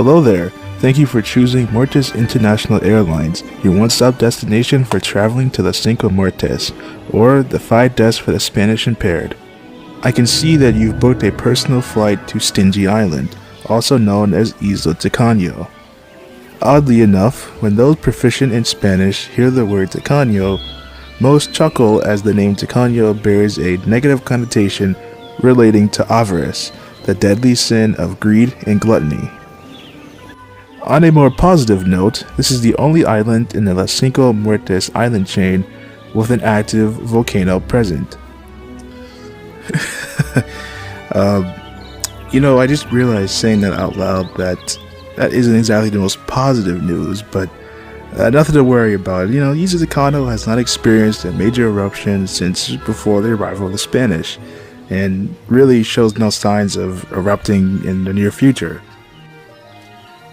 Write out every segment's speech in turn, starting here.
Hello there. Thank you for choosing Muertes International Airlines, your one-stop destination for traveling to the Cinco Muertes, or the 5 deaths for the Spanish impaired. I can see that you've booked a personal flight to Stingy Island, also known as Isla Tacaño. Oddly enough, when those proficient in Spanish hear the word Takanyo, most chuckle as the name Takanyo bears a negative connotation relating to avarice, the deadly sin of greed and gluttony. On a more positive note, this is the only island in the Las Cinco Muertes island chain with an active volcano present. I just realized saying that out loud that isn't exactly the most positive news, but nothing to worry about. Isla Tacaño has not experienced a major eruption since before the arrival of the Spanish, and really shows no signs of erupting in the near future.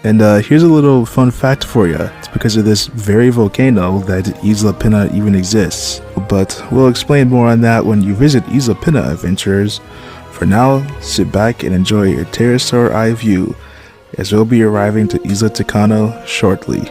And here's a little fun fact for you. It's because of this very volcano that Isla Pina even exists. But we'll explain more on that when you visit Isla Pina Adventures. For now, sit back and enjoy your pterosaur eye view, as we'll be arriving to Isla Tacaño shortly.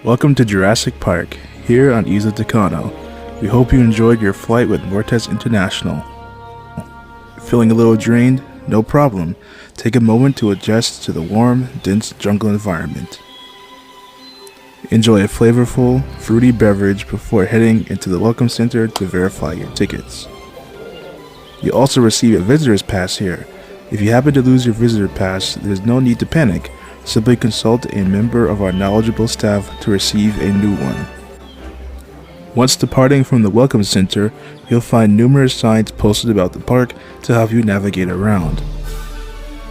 Welcome to Jurassic Park, here on Isla Tacaño. We hope you enjoyed your flight with Muertes International. Feeling a little drained? No problem. Take a moment to adjust to the warm, dense jungle environment. Enjoy a flavorful, fruity beverage before heading into the Welcome Center to verify your tickets. You'll also receive a visitor's pass here. If you happen to lose your visitor pass, there's no need to panic. Simply consult a member of our knowledgeable staff to receive a new one. Once departing from the Welcome Center, you'll find numerous signs posted about the park to help you navigate around.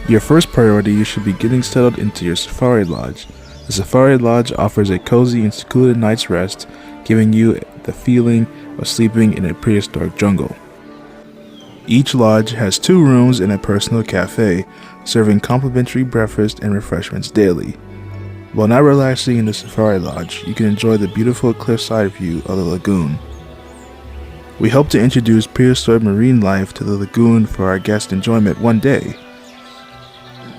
Your first priority should be getting settled into your Safari Lodge. The Safari Lodge offers a cozy and secluded night's rest, giving you the feeling of sleeping in a prehistoric jungle. Each lodge has 2 rooms and a personal cafe, serving complimentary breakfast and refreshments daily. While not relaxing in the Safari Lodge, you can enjoy the beautiful cliffside view of the lagoon. We hope to introduce prehistoric marine life to the lagoon for our guest enjoyment one day.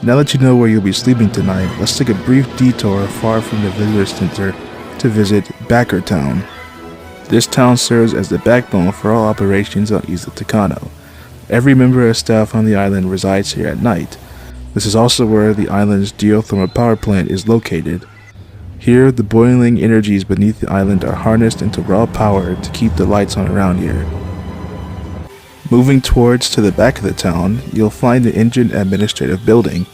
Now that you know where you'll be sleeping tonight, let's take a brief detour far from the visitor center to visit Backer Town. This town serves as the backbone for all operations on Isla Tacaño. Every member of staff on the island resides here at night. This is also where the island's geothermal power plant is located. Here, the boiling energies beneath the island are harnessed into raw power to keep the lights on around here. Moving towards to the back of the town, you'll find the engine administrative building.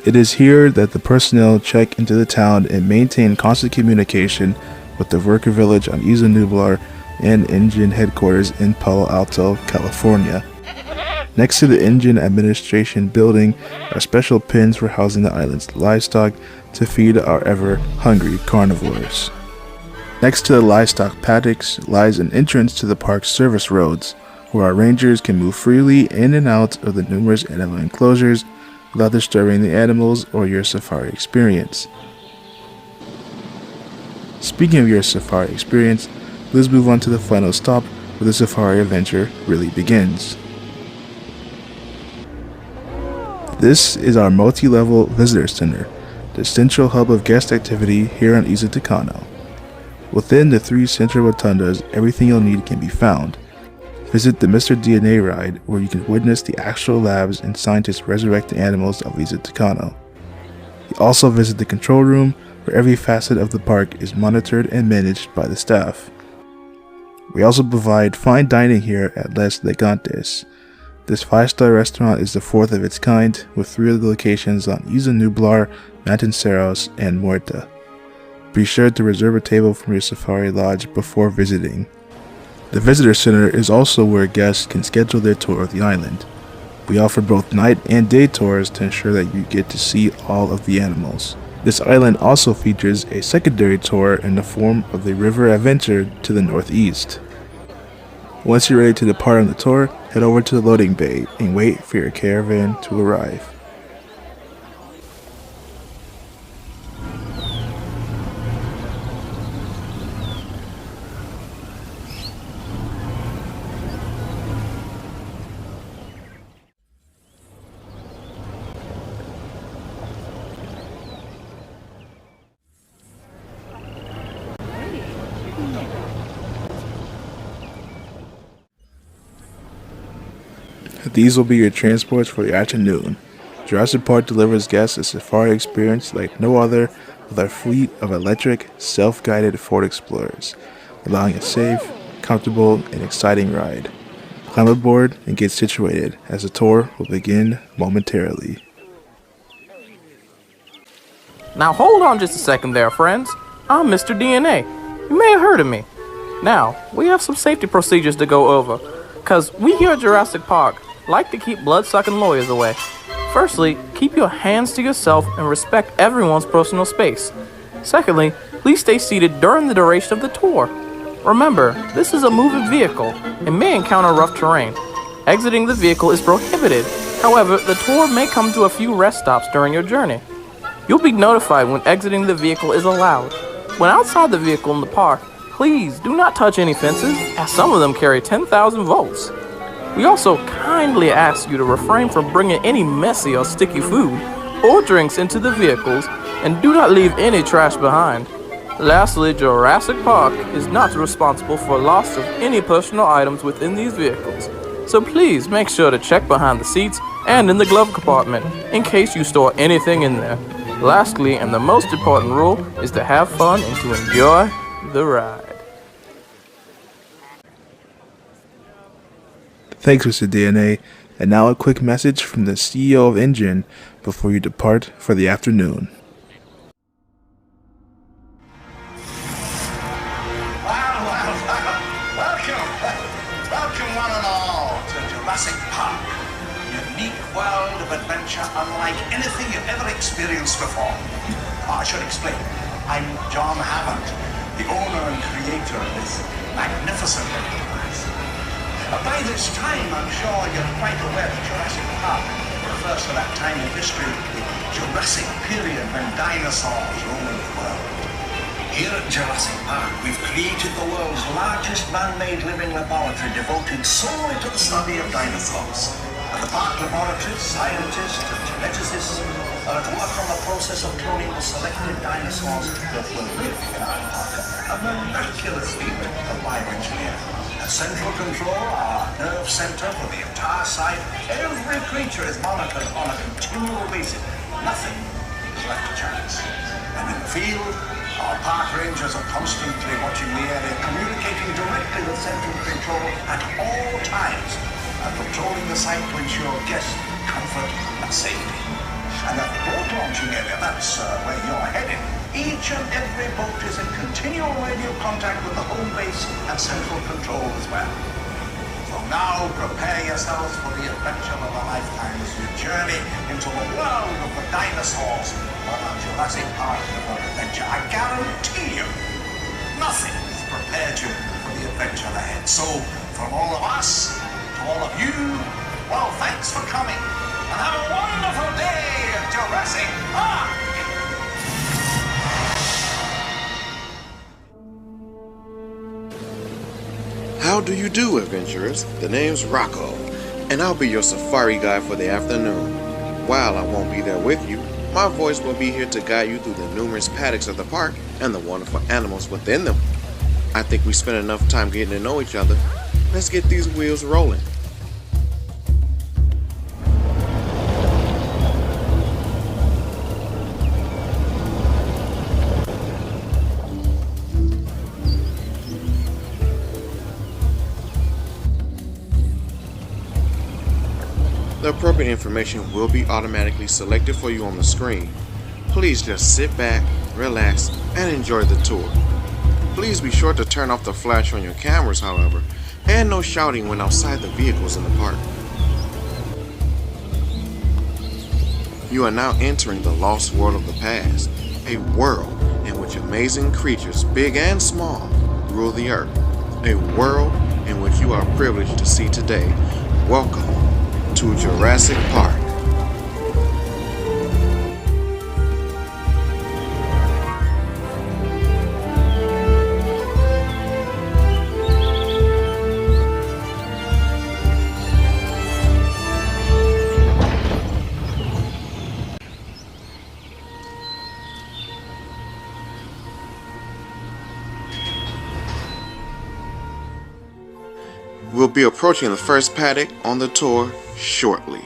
It is here that the personnel check into the town and maintain constant communication with the worker village on Isla Nublar and engine headquarters in Palo Alto, California. Next to the engine administration building are special pens for housing the island's livestock to feed our ever-hungry carnivores. Next to the livestock paddocks lies an entrance to the park's service roads, where our rangers can move freely in and out of the numerous animal enclosures without disturbing the animals or your safari experience. Speaking of your safari experience, let's move on to the final stop where the safari adventure really begins. This is our multi-level visitor center, the central hub of guest activity here on Isla Tacaño. Within the 3 central rotundas, everything you'll need can be found. Visit the Mr. DNA ride, where you can witness the actual labs and scientists resurrect the animals of Isla Tacaño. You also visit the control room, where every facet of the park is monitored and managed by the staff. We also provide fine dining here at Les Gigantes. This 5-star restaurant is the 4th of its kind, with 3 other locations on Isla Nublar, Mantanceros, and Muertes. Be sure to reserve a table from your safari lodge before visiting. The visitor center is also where guests can schedule their tour of the island. We offer both night and day tours to ensure that you get to see all of the animals. This island also features a secondary tour in the form of the river adventure to the northeast. Once you're ready to depart on the tour, head over to the loading bay and wait for your caravan to arrive. These will be your transports for the afternoon. Jurassic Park delivers guests a safari experience like no other with our fleet of electric, self-guided Ford Explorers, allowing a safe, comfortable, and exciting ride. Climb aboard and get situated as the tour will begin momentarily. Now hold on just a second there, friends. I'm Mr. DNA. You may have heard of me. Now, we have some safety procedures to go over, cause we here at Jurassic Park like to keep blood-sucking lawyers away. Firstly, keep your hands to yourself and respect everyone's personal space. Secondly, please stay seated during the duration of the tour. Remember, this is a moving vehicle and may encounter rough terrain. Exiting the vehicle is prohibited. However, the tour may come to a few rest stops during your journey. You'll be notified when exiting the vehicle is allowed. When outside the vehicle in the park, please do not touch any fences, as some of them carry 10,000 volts. We also kindly ask you to refrain from bringing any messy or sticky food or drinks into the vehicles, and do not leave any trash behind. Lastly, Jurassic Park is not responsible for loss of any personal items within these vehicles, so please make sure to check behind the seats and in the glove compartment in case you store anything in there. Lastly, and the most important rule, is to have fun and to enjoy the ride. Thanks, Mr. DNA. And now a quick message from the CEO of Engine before you depart for the afternoon. Welcome one and all to Jurassic Park. Unique world of adventure unlike anything you've ever experienced before. I should explain. I'm John Hammond, the owner and creator of this magnificent enterprise. By this time, I'm sure you're quite aware that Jurassic Park refers to that time in history, the Jurassic period, when dinosaurs roamed the world. Here at Jurassic Park, we've created the world's largest man-made living laboratory devoted solely to the study of dinosaurs. At the park laboratories, scientists and geneticists are at work on the process of cloning the selected dinosaurs that will live in our park. A miraculous feat of bioengineering. At central control, our nerve center for the entire site, every creature is monitored on a continual basis. Nothing is left to chance. And in the field, our park rangers are constantly watching the area, communicating directly with central control at all times, and patrolling the site to ensure guest comfort and safety. And at the boat launching area, that's where you're headed, each and every boat is in continual radio contact with the home base and central control as well. So now prepare yourselves for the adventure of a lifetime as you journey into the world of the dinosaurs on our Jurassic Park adventure. I guarantee you, nothing has prepared you for the adventure ahead. So, from all of us, to all of you, well, thanks for coming, and have a wonderful day at Jurassic Park! How do you do, adventurers? The name's Rocco, and I'll be your safari guide for the afternoon. While I won't be there with you, my voice will be here to guide you through the numerous paddocks of the park and the wonderful animals within them. I think we spent enough time getting to know each other. Let's get these wheels rolling. The appropriate information will be automatically selected for you on the screen. Please just sit back, relax, and enjoy the tour. Please be sure to turn off the flash on your cameras, however, and no shouting when outside the vehicles in the park. You are now entering the lost world of the past, a world in which amazing creatures, big and small, rule the earth. A world in which you are privileged to see today. Welcome to Jurassic Park. We'll be approaching the first paddock on the tour shortly.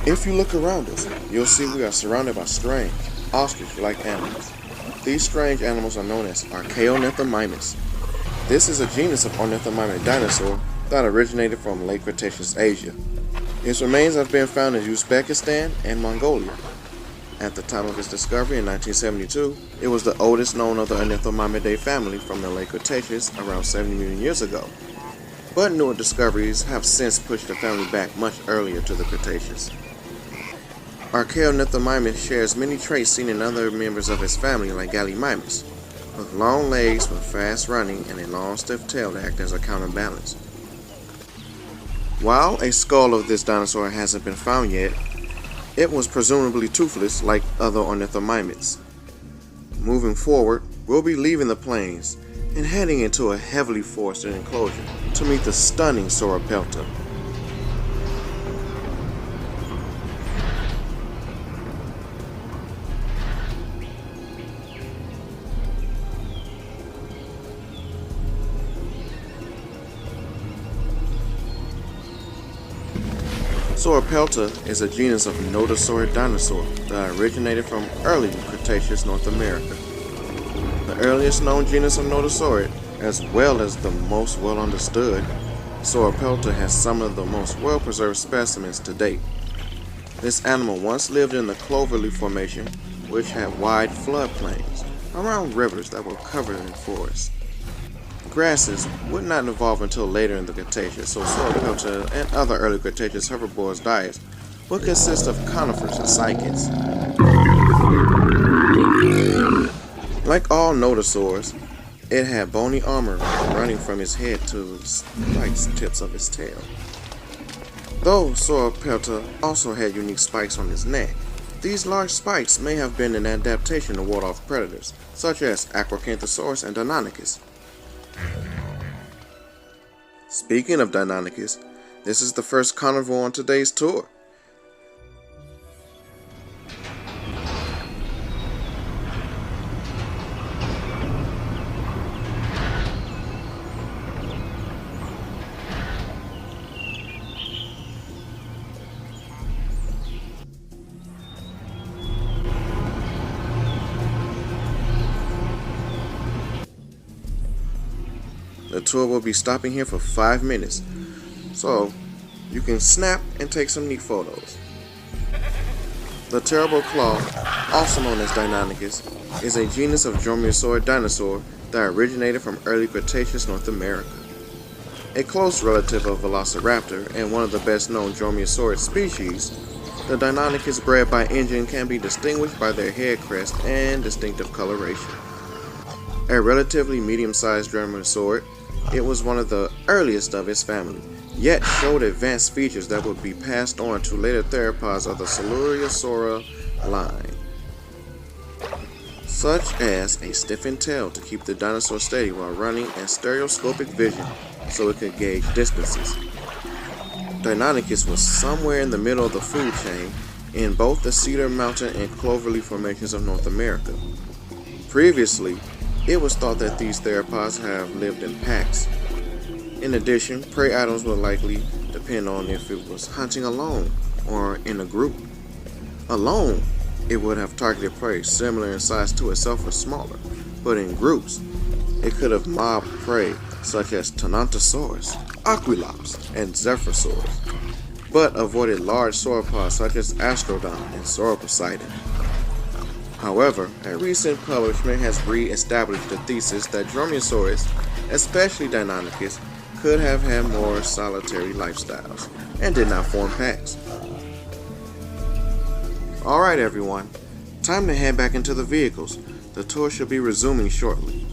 If you look around us, you'll see we are surrounded by strange, ostrich-like animals. These strange animals are known as Archaeornithomimus. This is a genus of ornithomimid dinosaur that originated from late Cretaceous Asia. Its remains have been found in Uzbekistan and Mongolia. At the time of its discovery in 1972, it was the oldest known of the Ornithomimidae family from the late Cretaceous around 70 million years ago. But newer discoveries have since pushed the family back much earlier to the Cretaceous. Archaeornithomimus shares many traits seen in other members of its family like Gallimimus, with long legs with fast running and a long stiff tail to act as a counterbalance. While a skull of this dinosaur hasn't been found yet, it was presumably toothless like other ornithomimids. Moving forward, we'll be leaving the plains and heading into a heavily forested enclosure to meet the stunning Sauropelta. Sauropelta is a genus of nodosaurid dinosaur that originated from early Cretaceous North America. The earliest known genus of nodosaurid, as well as the most well understood, Sauropelta has some of the most well-preserved specimens to date. This animal once lived in the Cloverleaf Formation, which had wide floodplains around rivers that were covered in forests. Grasses would not evolve until later in the Cretaceous, so Sauropelta and other early Cretaceous herbivores' diets would consist of conifers and cycads. Like all nodosaurs, it had bony armor running from its head to the spikes tips of its tail. Though Sauropelta also had unique spikes on its neck, these large spikes may have been an adaptation to ward off predators, such as Acrocanthosaurus and Deinonychus. Speaking of Deinonychus, this is the first carnivore on today's tour. The tour will be stopping here for 5 minutes, so you can snap and take some neat photos. The terrible claw, also known as Deinonychus, is a genus of dromaeosaurid dinosaur that originated from early Cretaceous North America. A close relative of Velociraptor and one of the best known dromaeosaurid species, the Deinonychus bred by Engine can be distinguished by their head crest and distinctive coloration. A relatively medium-sized dromaeosaurid, it was one of the earliest of its family, yet showed advanced features that would be passed on to later theropods of the Coelurosaura line, such as a stiffened tail to keep the dinosaur steady while running and stereoscopic vision so it could gauge distances. Dektoonics was somewhere in the middle of the food chain in both the Cedar Mountain and Cloverleaf formations of North America. Previously, it was thought that these theropods have lived in packs. In addition, prey items would likely depend on if it was hunting alone or in a group. Alone, it would have targeted prey similar in size to itself or smaller, but in groups, it could have mobbed prey such as Tenontosaurus, Aquilops, and Zephyrosaurus, but avoided large sauropods such as Astrodon and Sauroposeidon. However, a recent publication has re-established the thesis that dromaeosaurs, especially Dektoonics, could have had more solitary lifestyles and did not form packs. Alright everyone, time to head back into the vehicles. The tour should be resuming shortly.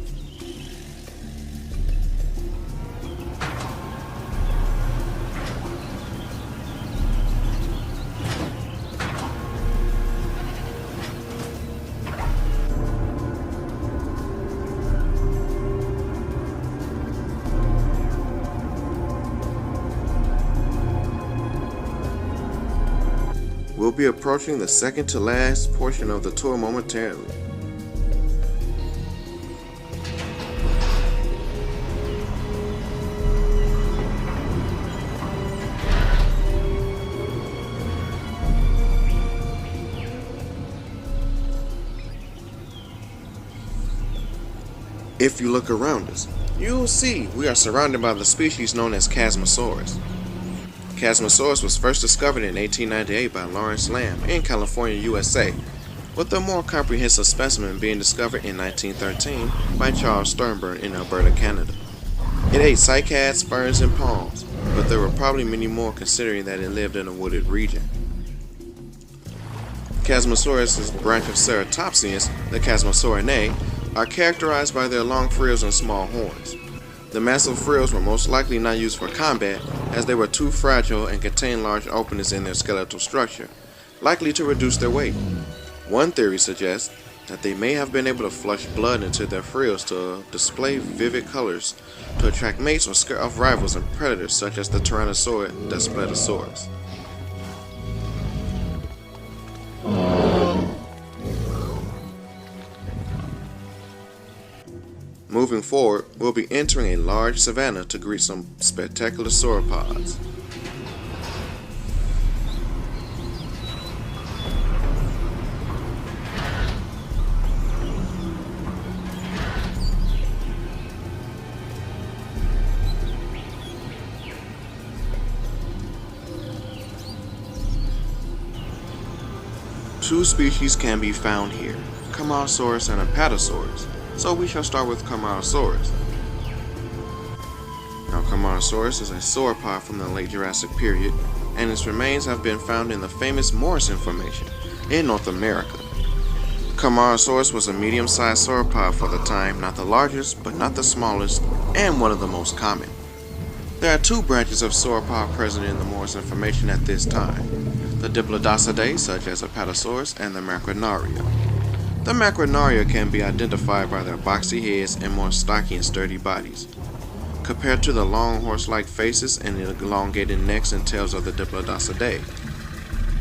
We'll be approaching the second to last portion of the tour momentarily. If you look around us, you'll see we are surrounded by the species known as Chasmosaurus. Chasmosaurus was first discovered in 1898 by Lawrence Lamb in California, USA, with a more comprehensive specimen being discovered in 1913 by Charles Sternberg in Alberta, Canada. It ate cycads, ferns, and palms, but there were probably many more considering that it lived in a wooded region. Chasmosaurus' branch of ceratopsians, the Chasmosaurinae, are characterized by their long frills and small horns. The massive frills were most likely not used for combat, as they were too fragile and contained large openings in their skeletal structure, likely to reduce their weight. One theory suggests that they may have been able to flush blood into their frills to display vivid colors to attract mates or scare off rivals and predators such as the Tyrannosaurid Daspletosaurus. Moving forward, we'll be entering a large savanna to greet some spectacular sauropods. Two species can be found here, Camarasaurus and Apatosaurus. So we shall start with Camarasaurus. Now Camarasaurus is a sauropod from the late Jurassic period, and its remains have been found in the famous Morrison Formation in North America. Camarasaurus was a medium-sized sauropod for the time, not the largest, but not the smallest, and one of the most common. There are two branches of sauropod present in the Morrison Formation at this time, the Diplodocidae such as Apatosaurus and the Macronaria. The Macronaria can be identified by their boxy heads and more stocky and sturdy bodies, compared to the long horse-like faces and elongated necks and tails of the Diplodocidae.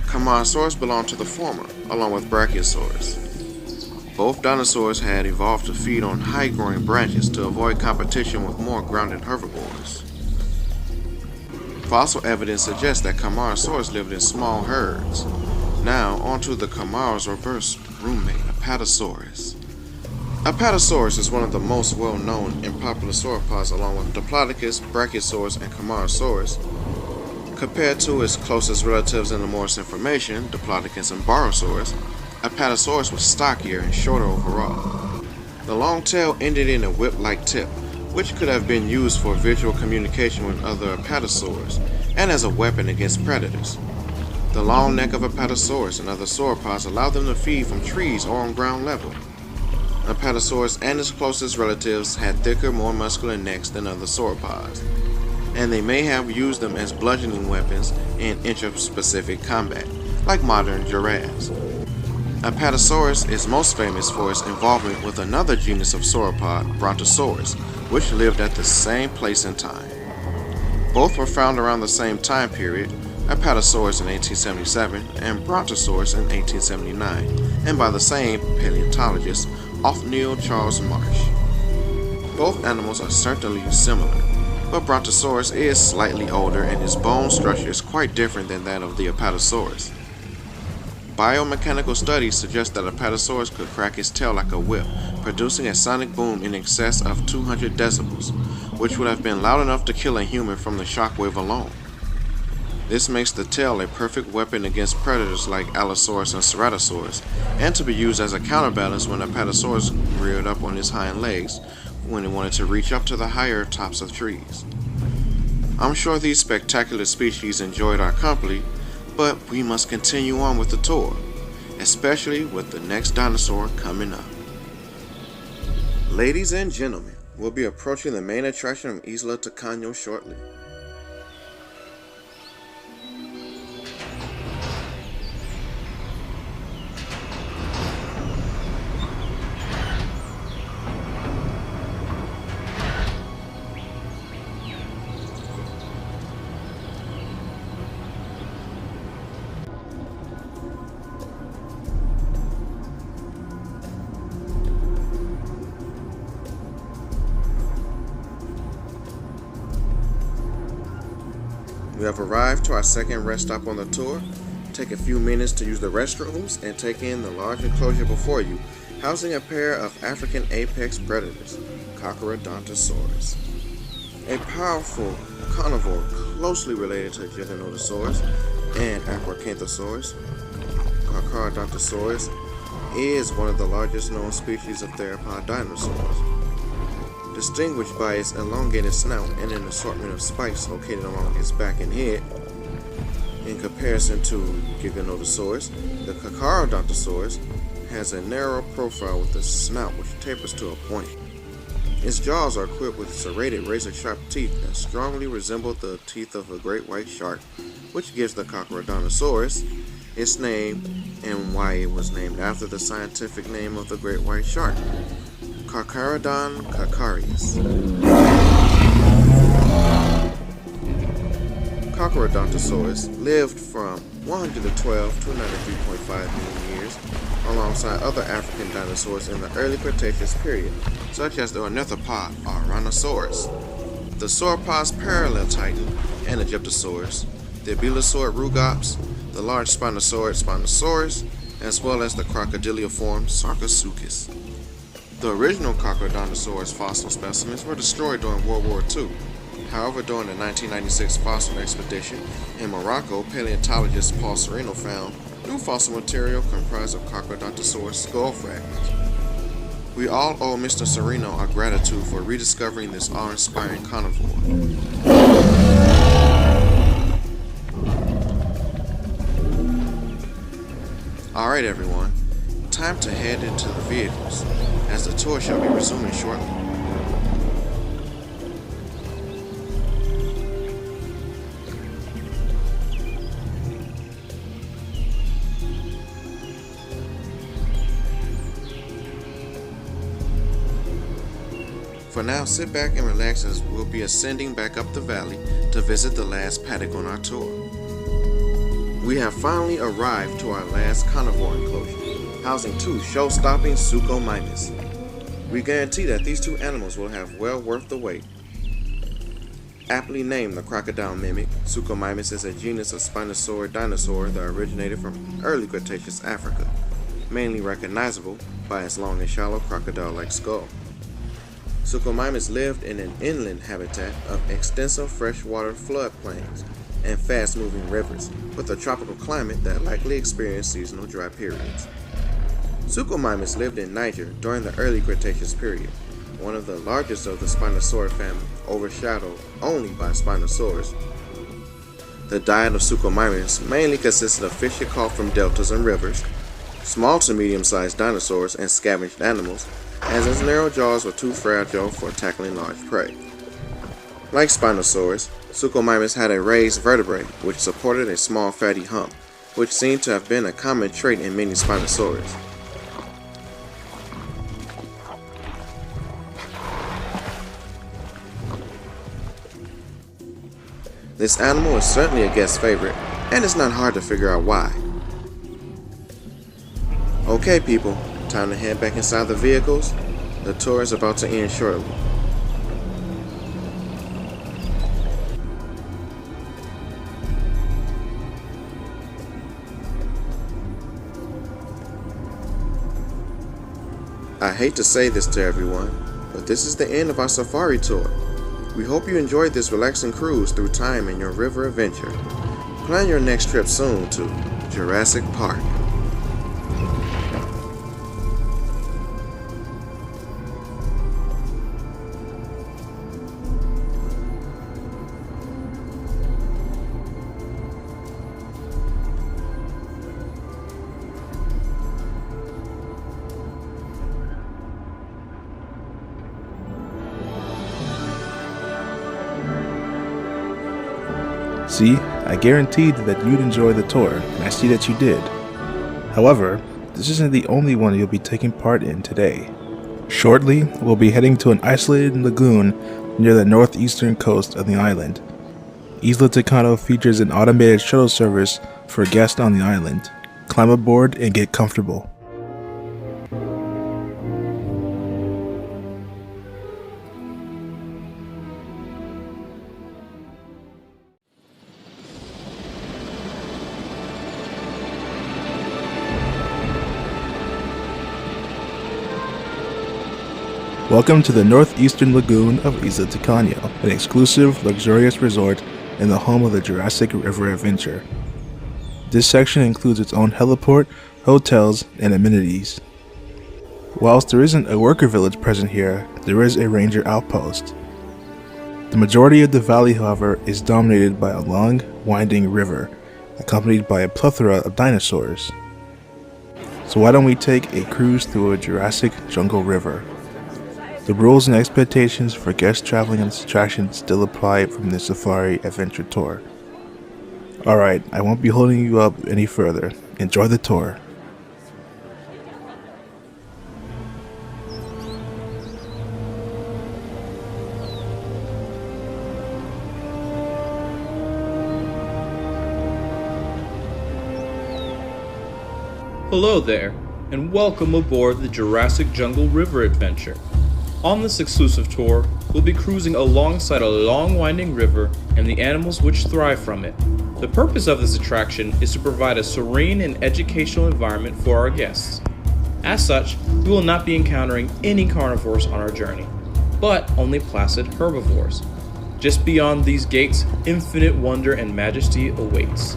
Camarasaurus belonged to the former, along with Brachiosaurus. Both dinosaurs had evolved to feed on high-growing branches to avoid competition with more grounded herbivores. Fossil evidence suggests that Camarasaurus lived in small herds. Now, onto the Camara's reverse roommate, Apatosaurus. Apatosaurus is one of the most well-known and popular sauropods along with Diplodocus, Brachiosaurus, and Camarasaurus. Compared to its closest relatives in the Morrison Formation, Diplodocus and Barosaurus, Apatosaurus was stockier and shorter overall. The long tail ended in a whip-like tip, which could have been used for visual communication with other Apatosaurs and as a weapon against predators. The long neck of Apatosaurus and other sauropods allowed them to feed from trees or on ground level. Apatosaurus and its closest relatives had thicker, more muscular necks than other sauropods, and they may have used them as bludgeoning weapons in intraspecific combat, like modern giraffes. Apatosaurus is most famous for its involvement with another genus of sauropod, Brontosaurus, which lived at the same place and time. Both were found around the same time period, Apatosaurus in 1877 and Brontosaurus in 1879, and by the same paleontologist, Othniel Charles Marsh. Both animals are certainly similar, but Brontosaurus is slightly older and his bone structure is quite different than that of the Apatosaurus. Biomechanical studies suggest that Apatosaurus could crack its tail like a whip, producing a sonic boom in excess of 200 decibels, which would have been loud enough to kill a human from the shockwave alone. This makes the tail a perfect weapon against predators like Allosaurus and Ceratosaurus, and to be used as a counterbalance when Apatosaurus reared up on his hind legs when it wanted to reach up to the higher tops of trees. I'm sure these spectacular species enjoyed our company, but we must continue on with the tour, especially with the next dinosaur coming up. Ladies and gentlemen, we'll be approaching the main attraction of Isla Tacaño shortly. We have arrived to our second rest stop on the tour. Take a few minutes to use the restrooms and take in the large enclosure before you, housing a pair of African apex predators, Carcharodontosaurus. A powerful carnivore closely related to Giganotosaurus and Acrocanthosaurus. Carcharodontosaurus is one of the largest known species of theropod dinosaurs, distinguished by its elongated snout and an assortment of spikes located along its back and head. In comparison to Giganotosaurus, the Carcharodontosaurus has a narrow profile with a snout which tapers to a point. Its jaws are equipped with serrated razor-sharp teeth that strongly resemble the teeth of a great white shark, which gives the Carcharodontosaurus its name and why it was named after the scientific name of the great white shark, Carcharodon carcharius. Carcharodontosaurus lived from 112 to 93.5 million years, alongside other African dinosaurs in the early Cretaceous period, such as the ornithopod Ouranosaurus, the sauropods Parallel Titan and Egyptosaurus, the abyssosaurid Rugops, the large Spinosaurid Spinosaurus, as well as the crocodiliform Sarcosuchus. The original Carcharodontosaurus fossil specimens were destroyed during World War II. However, during the 1996 fossil expedition in Morocco, paleontologist Paul Sereno found new fossil material comprised of Carcharodontosaurus skull fragments. We all owe Mr. Sereno our gratitude for rediscovering this awe-inspiring carnivore. Alright everyone, time to head into the vehicles, as the tour shall be resuming shortly. For now, sit back and relax as we'll be ascending back up the valley to visit the last paddock on our tour. We have finally arrived to our last carnivore enclosure, housing two show-stopping Suchomimus. We guarantee that these two animals will have well worth the wait. Aptly named the crocodile mimic, Suchomimus is a genus of Spinosaurid dinosaur that originated from early Cretaceous Africa, mainly recognizable by its long and shallow crocodile-like skull. Suchomimus lived in an inland habitat of extensive freshwater floodplains and fast-moving rivers, with a tropical climate that likely experienced seasonal dry periods. Suchomimus lived in Niger during the early Cretaceous period, one of the largest of the Spinosaurid family, overshadowed only by Spinosaurus. The diet of Suchomimus mainly consisted of fish caught from deltas and rivers, small to medium-sized dinosaurs and scavenged animals, as its narrow jaws were too fragile for tackling large prey. Like Spinosaurus, Suchomimus had a raised vertebrae which supported a small fatty hump, which seemed to have been a common trait in many Spinosaurs. This animal is certainly a guest favorite, and it's not hard to figure out why. Okay people, time to head back inside the vehicles. The tour is about to end shortly. I hate to say this to everyone, but this is the end of our safari tour. We hope you enjoyed this relaxing cruise through time in your river adventure. Plan your next trip soon to Jurassic Park. See, I guaranteed that you'd enjoy the tour, and I see that you did. However, this isn't the only one you'll be taking part in today. Shortly, we'll be heading to an isolated lagoon near the northeastern coast of the island. Isla Tacaño features an automated shuttle service for guests on the island. Climb aboard and get comfortable. Welcome to the northeastern lagoon of Isla Tacaño, an exclusive, luxurious resort and the home of the Jurassic River Adventure. This section includes its own heliport, hotels, and amenities. Whilst there isn't a worker village present here, there is a ranger outpost. The majority of the valley, however, is dominated by a long, winding river, accompanied by a plethora of dinosaurs. So why don't we take a cruise through a Jurassic jungle river? The rules and expectations for guests traveling on this attraction still apply from the Safari Adventure Tour. Alright, I won't be holding you up any further. Enjoy the tour. Hello there, and welcome aboard the Jurassic Jungle River Adventure. On this exclusive tour, we'll be cruising alongside a long winding river and the animals which thrive from it. The purpose of this attraction is to provide a serene and educational environment for our guests. As such, we will not be encountering any carnivores on our journey, but only placid herbivores. Just beyond these gates, infinite wonder and majesty awaits.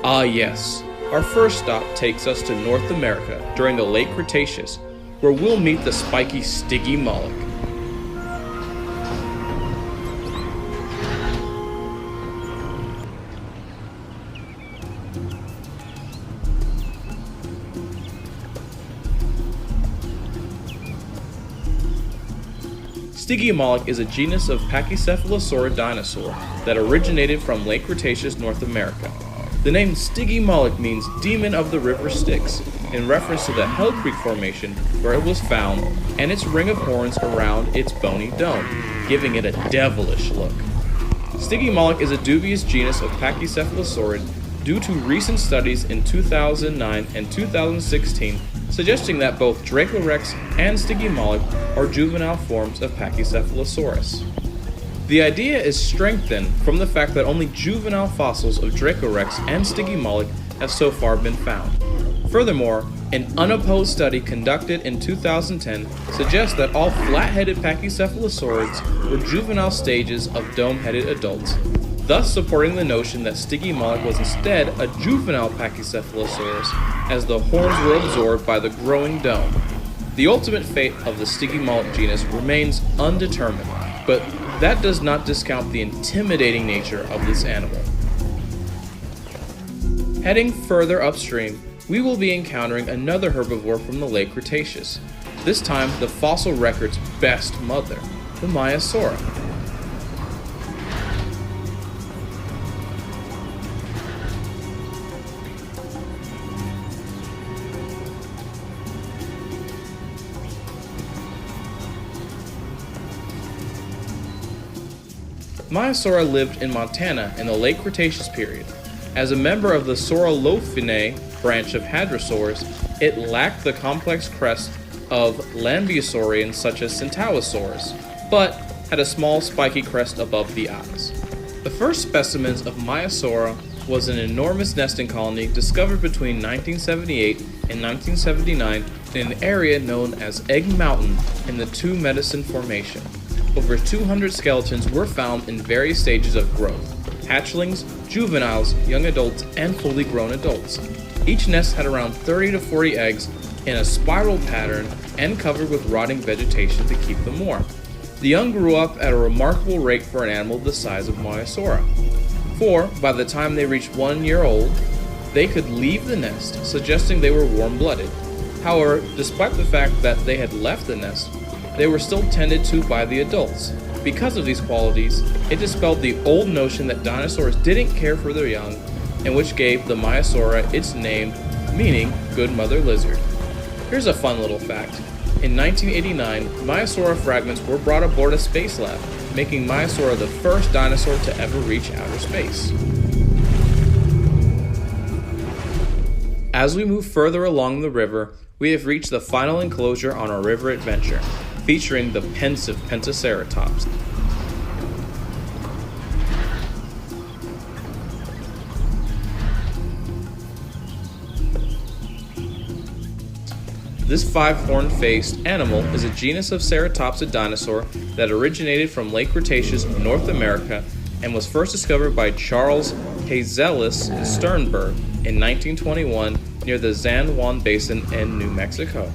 Ah yes, our first stop takes us to North America during the late Cretaceous, where we'll meet the spiky Stygimoloch. Stygimoloch is a genus of pachycephalosaurid dinosaur that originated from late Cretaceous North America. The name Stygimoloch means demon of the river Styx, in reference to the Hell Creek Formation where it was found and its ring of horns around its bony dome, giving it a devilish look. Stygimoloch is a dubious genus of pachycephalosaurid due to recent studies in 2009 and 2016 suggesting that both Dracorex and Stygimoloch are juvenile forms of Pachycephalosaurus. The idea is strengthened from the fact that only juvenile fossils of Dracorex and Stygimoloch have so far been found. Furthermore, An unopposed study conducted in 2010 suggests that all flat-headed pachycephalosaurids were juvenile stages of dome-headed adults, thus supporting the notion that Stygimoloch was instead a juvenile Pachycephalosaurus, as the horns were absorbed by the growing dome. The ultimate fate of the Stygimoloch genus remains undetermined, but that does not discount the intimidating nature of this animal. Heading further upstream, we will be encountering another herbivore from the late Cretaceous, this time the fossil record's best mother, the Maiasaura. Maiasaura lived in Montana in the late Cretaceous period. As a member of the Saurolophinae branch of hadrosaurs, it lacked the complex crest of lambeosaurians such as Centaurosaurus, but had a small spiky crest above the eyes. The first specimens of Maiasaura was an enormous nesting colony discovered between 1978 and 1979 in an area known as Egg Mountain in the Two Medicine Formation. Over 200 skeletons were found in various stages of growth: hatchlings, juveniles, young adults, and fully grown adults. Each nest had around 30 to 40 eggs in a spiral pattern and covered with rotting vegetation to keep them warm. The young grew up at a remarkable rate for an animal the size of Maiasaura. For, by the time they reached 1 year old, they could leave the nest, suggesting they were warm-blooded. However, despite the fact that they had left the nest, they were still tended to by the adults. Because of these qualities, it dispelled the old notion that dinosaurs didn't care for their young, and which gave the Maiasaura its name, meaning good mother lizard. Here's a fun little fact. In 1989, Maiasaura fragments were brought aboard a space lab, making Maiasaura the first dinosaur to ever reach outer space. As we move further along the river, we have reached the final enclosure on our river adventure, featuring the pensive Pentaceratops. This five-horn-faced animal is a genus of ceratopsid dinosaur that originated from late Cretaceous North America and was first discovered by Charles Hazelis Sternberg in 1921 near the San Juan Basin in New Mexico.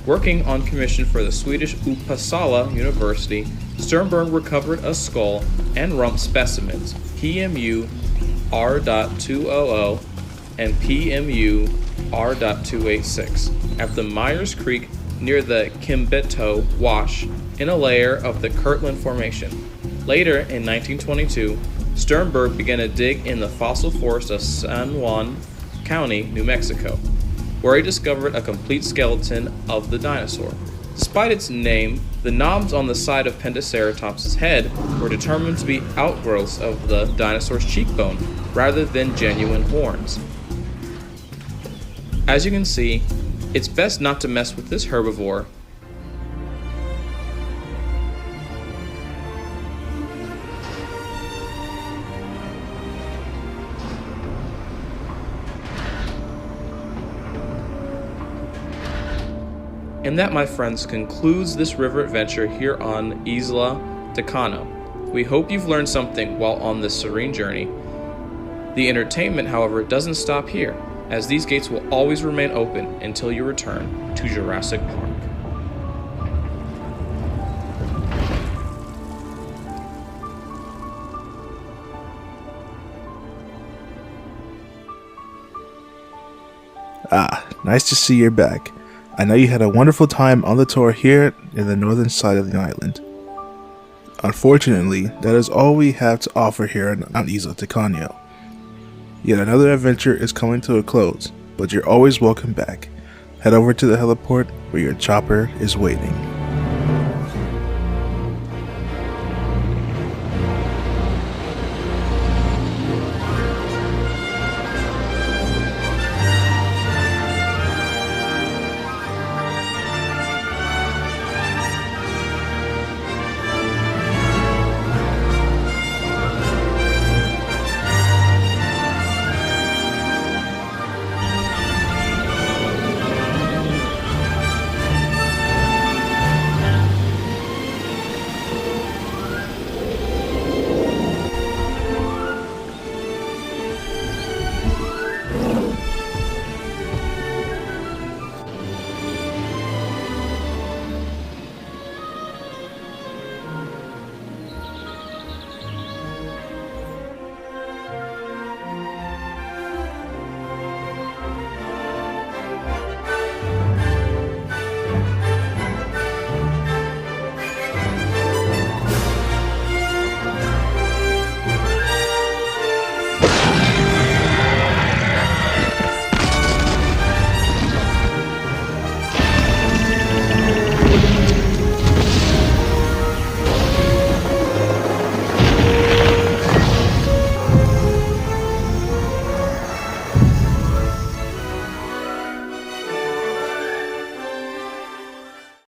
Working on commission for the Swedish Uppsala University, Sternberg recovered a skull and rump specimens, PMU R.200 and PMU R.286, at the Myers Creek near the Kimbeto Wash in a layer of the Kirtland Formation. Later, in 1922, Sternberg began a dig in the fossil forest of San Juan County, New Mexico, where he discovered a complete skeleton of the dinosaur. Despite its name, the knobs on the side of Pentaceratops' head were determined to be outgrowths of the dinosaur's cheekbone, rather than genuine horns. As you can see, it's best not to mess with this herbivore. And that, my friends, concludes this river adventure here on Isla Tacaño. We hope you've learned something while on this serene journey. The entertainment, however, doesn't stop here, as these gates will always remain open until you return to Jurassic Park. Nice to see you're back. I know you had a wonderful time on the tour here in the northern side of the island. Unfortunately, that is all we have to offer here on Isla Tacaño. Yet another adventure is coming to a close, but you're always welcome back. Head over to the heliport where your chopper is waiting.